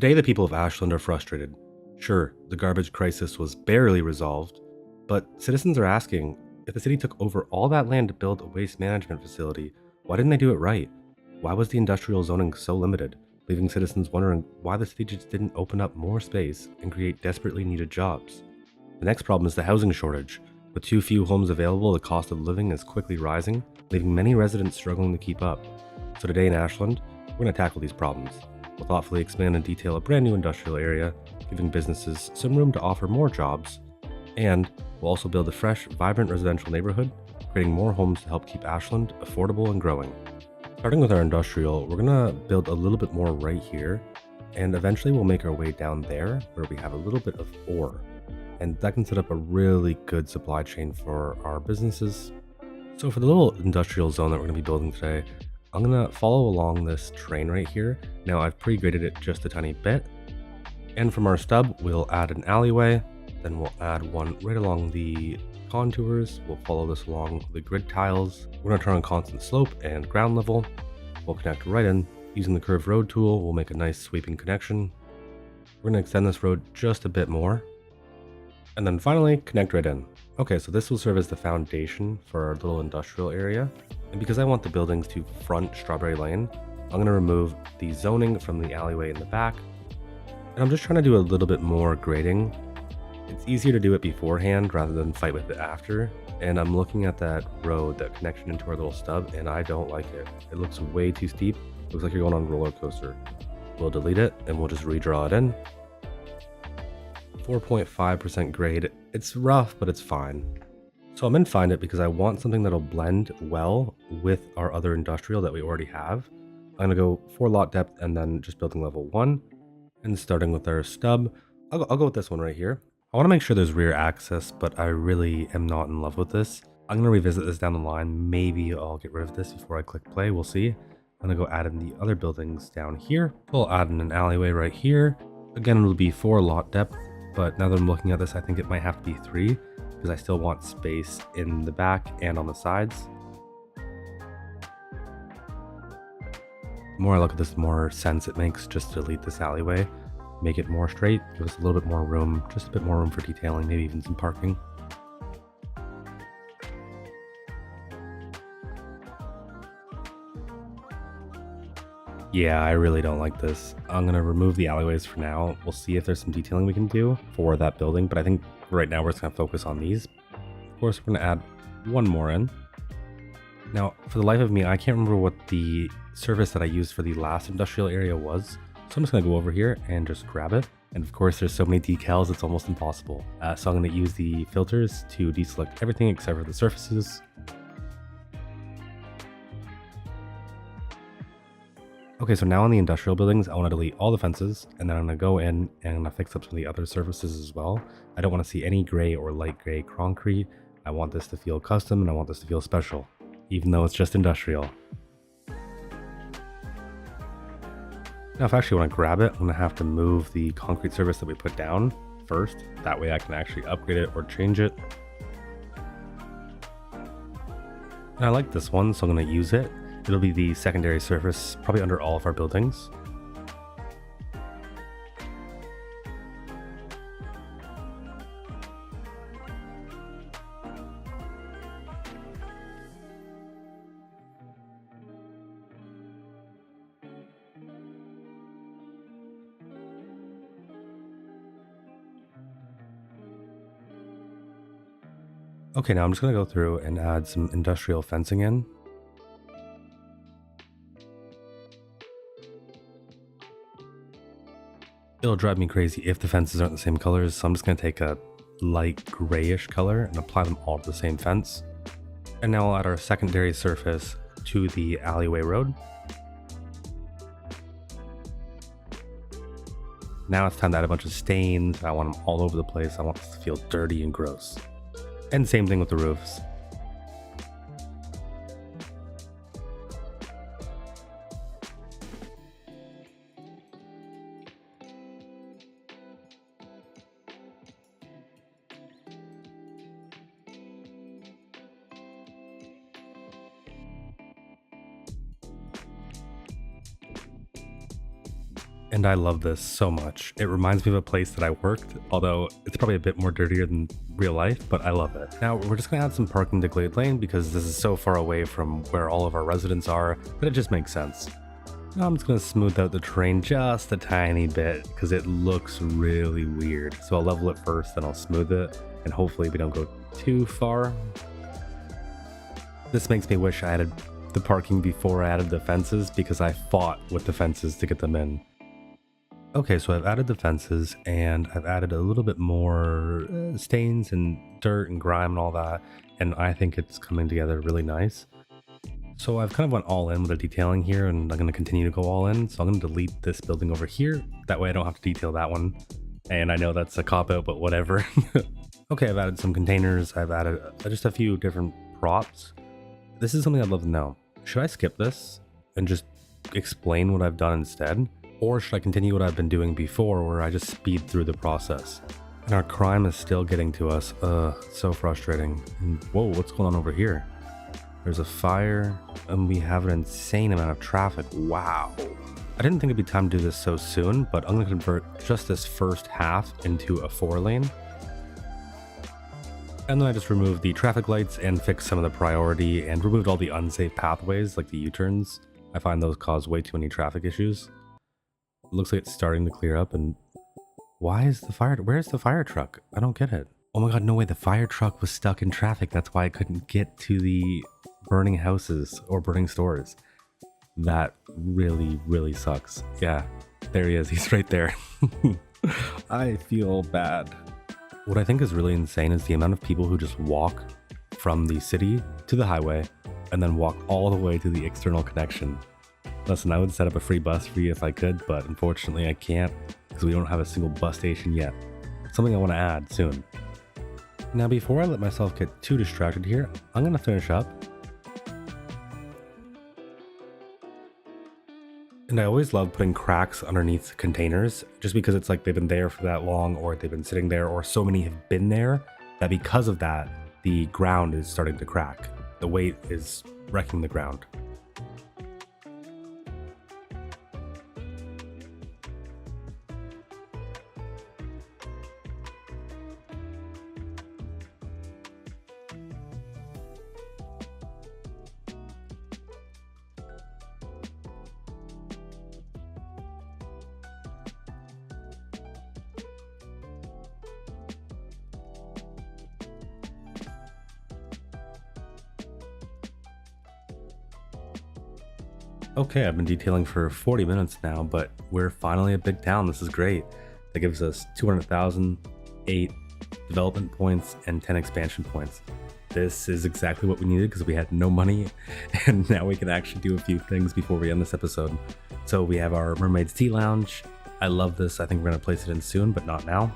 Today, the people of Ashland are frustrated. Sure, the garbage crisis was barely resolved, but citizens are asking if the city took over all that land to build a waste management facility, why didn't they do it right? Why was the industrial zoning so limited, leaving citizens wondering why the city just didn't open up more space and create desperately needed jobs? The next problem is the housing shortage. With too few homes available, the cost of living is quickly rising, leaving many residents struggling to keep up. So today in Ashland, we're going to tackle these problems. We'll thoughtfully expand and detail a brand new industrial area, giving businesses some room to offer more jobs. And we'll also build a fresh, vibrant residential neighborhood, creating more homes to help keep Ashland affordable and growing. Starting with our industrial, we're going to build a little bit more right here, and eventually we'll make our way down there where we have a little bit of ore. And that can set up a really good supply chain for our businesses. So for the little industrial zone that we're going to be building today, I'm going to follow along this train right here. Now I've pre-graded it just a tiny bit. And from our stub, we'll add an alleyway. Then we'll add one right along the contours. We'll follow this along the grid tiles. We're going to turn on constant slope and ground level. We'll connect right in. Using the curved road tool, we'll make a nice sweeping connection. We're going to extend this road just a bit more. And then finally, connect right in. Okay, so this will serve as the foundation for our little industrial area. And because I want the buildings to front Strawberry Lane, I'm going to remove the zoning from the alleyway in the back. And I'm just trying to do a little bit more grading. It's easier to do it beforehand rather than fight with it after. And I'm looking at that road, that connection into our little stub, and I don't like it. It looks way too steep. It looks like you're going on a roller coaster. We'll delete it and we'll just redraw it in. 4.5% grade. It's rough, but it's fine. So I'm in Find It because I want something that'll blend well with our other industrial that we already have. I'm gonna go for lot depth and then just building level 1. And starting with our stub, I'll go with this one right here. I want to make sure there's rear access, but I really am not in love with this. I'm gonna revisit this down the line. Maybe I'll get rid of this before I click play, we'll see. I'm gonna go add in the other buildings down here. We'll add in an alleyway right here. Again, it'll be 4 lot depth. But now that I'm looking at this, I think it might have to be 3 because I still want space in the back and on the sides. The more I look at this, the more sense it makes just to delete this alleyway, make it more straight, give us a little bit more room, just a bit more room for detailing, maybe even some parking. Yeah, I really don't like this. I'm going to remove the alleyways for now. We'll see if there's some detailing we can do for that building, but I think right now we're just going to focus on these. Of course, we're going to add one more in. Now, for the life of me, I can't remember what the surface that I used for the last industrial area was. So I'm just going to go over here and just grab it. And of course, there's so many decals, it's almost impossible. So I'm going to use the filters to deselect everything except for the surfaces. Okay, so now on the industrial buildings, I want to delete all the fences, and then I'm going to go in and I'm going to fix up some of the other surfaces as well. I don't want to see any gray or light gray concrete. I want this to feel custom and I want this to feel special, even though it's just industrial. Now, if I actually want to grab it, I'm going to have to move the concrete surface that we put down first. That way I can actually upgrade it or change it. And I like this one, so I'm going to use it. It'll be the secondary surface, probably under all of our buildings. Okay, now I'm just going to go through and add some industrial fencing in. It'll drive me crazy if the fences aren't the same colors, so I'm just going to take a light grayish color and apply them all to the same fence. And now I'll add our secondary surface to the alleyway road. Now it's time to add a bunch of stains. I want them all over the place. I want this to feel dirty and gross. And same thing with the roofs. And I love this so much. It reminds me of a place that I worked, although it's probably a bit more dirtier than real life, but I love it. Now, we're just gonna add some parking to Glade Lane because this is so far away from where all of our residents are, but it just makes sense. Now I'm just gonna smooth out the terrain just a tiny bit because it looks really weird. So I'll level it first, then I'll smooth it, and hopefully we don't go too far. This makes me wish I added the parking before I added the fences because I fought with the fences to get them in. Okay, so I've added the fences and I've added a little bit more stains and dirt and grime and all that, and I think it's coming together really nice. So I've kind of went all in with the detailing here, and I'm going to continue to go all in. So I'm going to delete this building over here. That way I don't have to detail that one. And I know that's a cop-out, but whatever. Okay, I've added some containers. I've added just a few different props. This is something I'd love to know. Should I skip this and just explain what I've done instead? Or should I continue what I've been doing before where I just speed through the process? And our crime is still getting to us. So frustrating. And whoa, what's going on over here? There's a fire and we have an insane amount of traffic. Wow. I didn't think it'd be time to do this so soon, but I'm going to convert just this first half into a 4-lane. And then I just removed the traffic lights and fixed some of the priority and removed all the unsafe pathways like the U-turns. I find those cause way too many traffic issues. It looks like it's starting to clear up, and where's the fire truck? I don't get it. Oh my god, no way, the fire truck was stuck in traffic. That's why I couldn't get to the burning houses or burning stores. That really, really sucks. Yeah, there he is. He's right there. I feel bad. What I think is really insane is the amount of people who just walk from the city to the highway and then walk all the way to the external connection. Listen, I would set up a free bus for you if I could, but unfortunately I can't because we don't have a single bus station yet. Something I want to add soon. Now, before I let myself get too distracted here, I'm going to finish up. And I always love putting cracks underneath containers just because it's like they've been there for that long, or they've been sitting there, or so many have been there that because of that, the ground is starting to crack. The weight is wrecking the ground. Okay, I've been detailing for 40 minutes now, but we're finally a big town. This is great. That gives us 200,000, 8 development points, and 10 expansion points. This is exactly what we needed because we had no money, and now we can actually do a few things before we end this episode. So we have our Mermaid's Tea Lounge. I love this. I think we're going to place it in soon, but not now.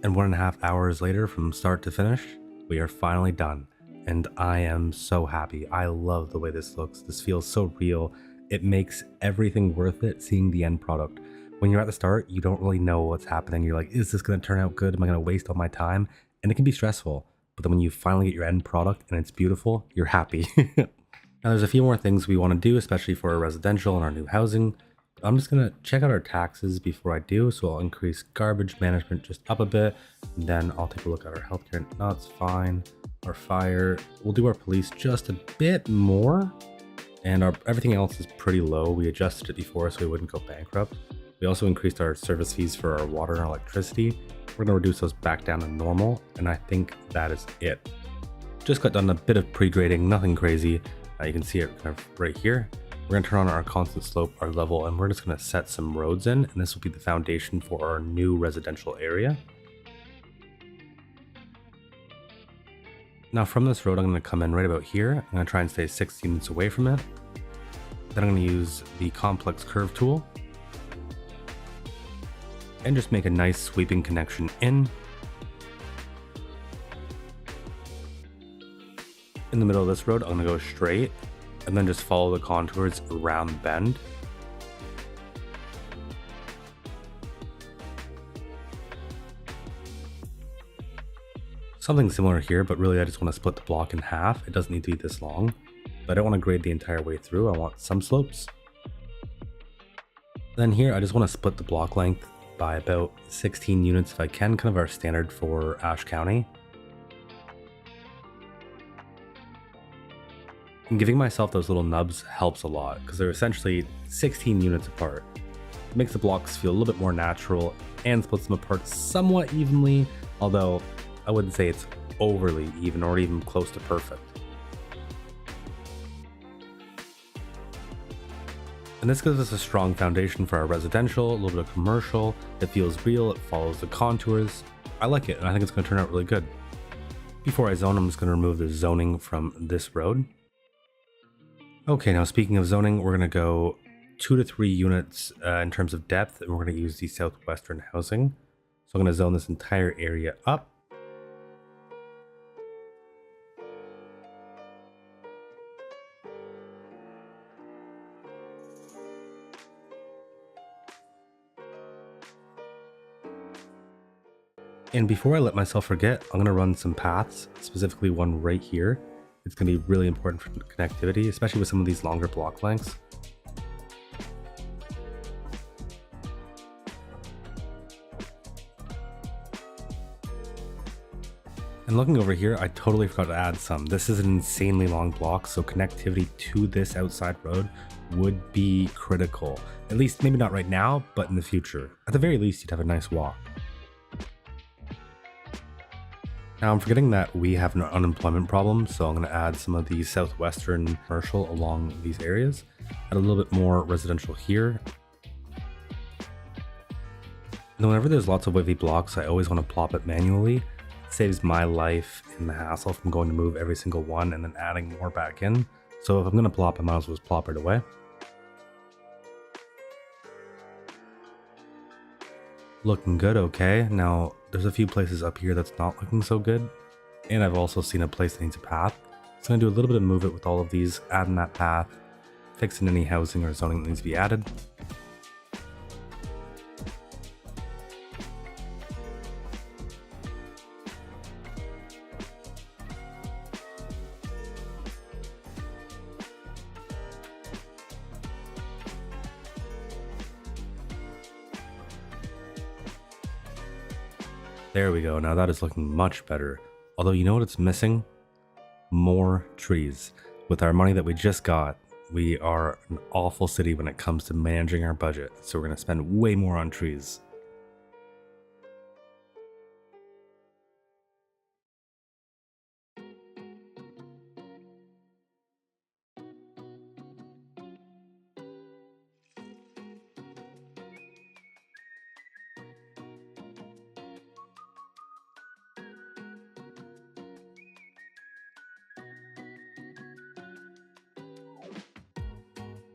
And 1.5 hours later, from start to finish, we are finally done. And I am so happy. I love the way this looks. This feels so real. It makes everything worth it seeing the end product. When you're at the start, you don't really know what's happening. You're like, is this going to turn out good? Am I going to waste all my time? And it can be stressful. But then when you finally get your end product and it's beautiful, you're happy. Now there's a few more things we want to do, especially for our residential and our new housing. I'm just going to check out our taxes before I do. So I'll increase garbage management just up a bit. And then I'll take a look at our healthcare. No, it's fine. Our fire. We'll do our police just a bit more. And everything else is pretty low. We adjusted it before so we wouldn't go bankrupt. We also increased our service fees for our water and electricity. We're going to reduce those back down to normal. And I think that is it. Just got done a bit of pre-grading, nothing crazy. You can see it kind of right here. We're going to turn on our constant slope, our level, and we're just going to set some roads in, and this will be the foundation for our new residential area. Now from this road, I'm going to come in right about here. I'm going to try and stay 6 units away from it. Then I'm going to use the complex curve tool and just make a nice sweeping connection in. In the middle of this road, I'm going to go straight and then just follow the contours around the bend. Something similar here, but really I just want to split the block in half. It doesn't need to be this long, but I don't want to grade the entire way through. I want some slopes. Then here, I just want to split the block length by about 16 units if I can, kind of our standard for Ashe County. And giving myself those little nubs helps a lot because they're essentially 16 units apart. It makes the blocks feel a little bit more natural and splits them apart somewhat evenly, although I wouldn't say it's overly even or even close to perfect. And this gives us a strong foundation for our residential, a little bit of commercial. It feels real, it follows the contours. I like it, and I think it's going to turn out really good. Before I zone, I'm just going to remove the zoning from this road. Okay, now speaking of zoning, we're going to go 2 to 3 units in terms of depth, and we're going to use the southwestern housing. So I'm going to zone this entire area up. And before I let myself forget, I'm going to run some paths, specifically one right here. It's going to be really important for connectivity, especially with some of these longer block lengths. And looking over here, I totally forgot to add some. This is an insanely long block, so connectivity to this outside road would be critical. At least, maybe not right now, but in the future. At the very least, you'd have a nice walk. Now I'm forgetting that we have an unemployment problem, so I'm going to add some of the southwestern commercial along these areas. Add a little bit more residential here. And whenever there's lots of wavy blocks, I always want to plop it manually. It saves my life in the hassle from going to move every single one and then adding more back in. So if I'm going to plop, I might as well just plop it away. Looking good, okay. Now, there's a few places up here that's not looking so good. And I've also seen a place that needs a path. So I'm going to do a little bit of move it with all of these, adding that path, fixing any housing or zoning that needs to be added. There we go, now that is looking much better. Although you know what it's missing? More trees. With our money that we just got, we are an awful city when it comes to managing our budget, so we're going to spend way more on trees.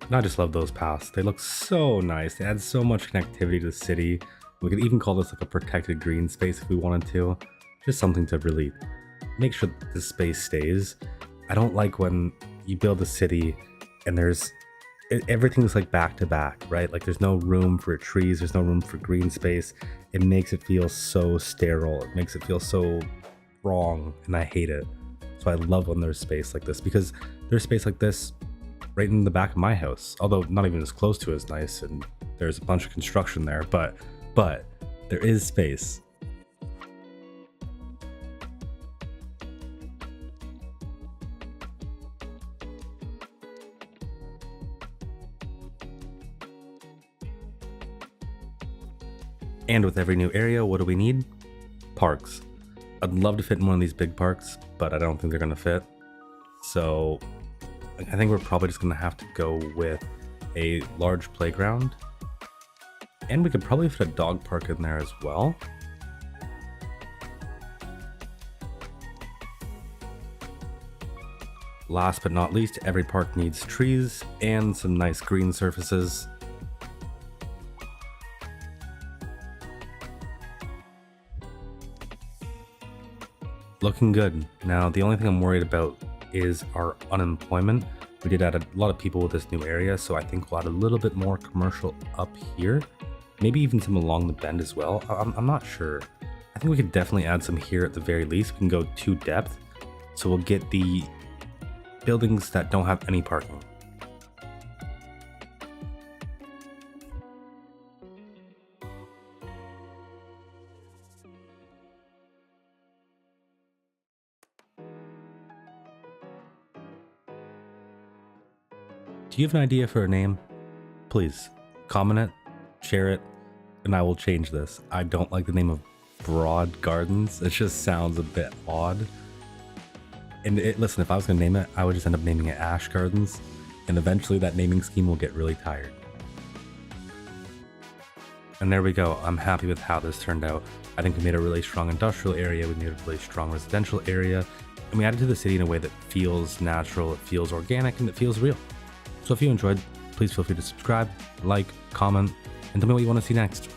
And I just love those paths. They look so nice. They add so much connectivity to the city. We could even call this like a protected green space if we wanted to. Just something to really make sure that this space stays. I don't like when you build a city and everything's like back to back, right? Like there's no room for trees, there's no room for green space. It makes it feel so sterile. It makes it feel so wrong, and I hate it. So I love when there's space like this, because there's space like this right in the back of my house, although not even as close to as nice, and there's a bunch of construction there, but there is space. And with every new area, what do we need? Parks. I'd love to fit in one of these big parks, but I don't think they're gonna fit. So I think we're probably just gonna have to go with a large playground. And we could probably fit a dog park in there as well. Last but not least, every park needs trees and some nice green surfaces. Looking good. Now, the only thing I'm worried about is our unemployment. We did add a lot of people with this new area, so I think we'll add a little bit more commercial up here. Maybe even some along the bend as well. I'm not sure. I think we could definitely add some here at the very least. We can go to depth. So we'll get the buildings that don't have any parking. Do you have an idea for a name? Please comment it, share it, and I will change this. I don't like the name of Broad Gardens. It just sounds a bit odd. And listen, if I was going to name it, I would just end up naming it Ash Gardens, and eventually that naming scheme will get really tired. And there we go. I'm happy with how this turned out. I think we made a really strong industrial area, we made a really strong residential area, and we added to the city in a way that feels natural, it feels organic, and it feels real. So if you enjoyed, please feel free to subscribe, like, comment, and tell me what you want to see next.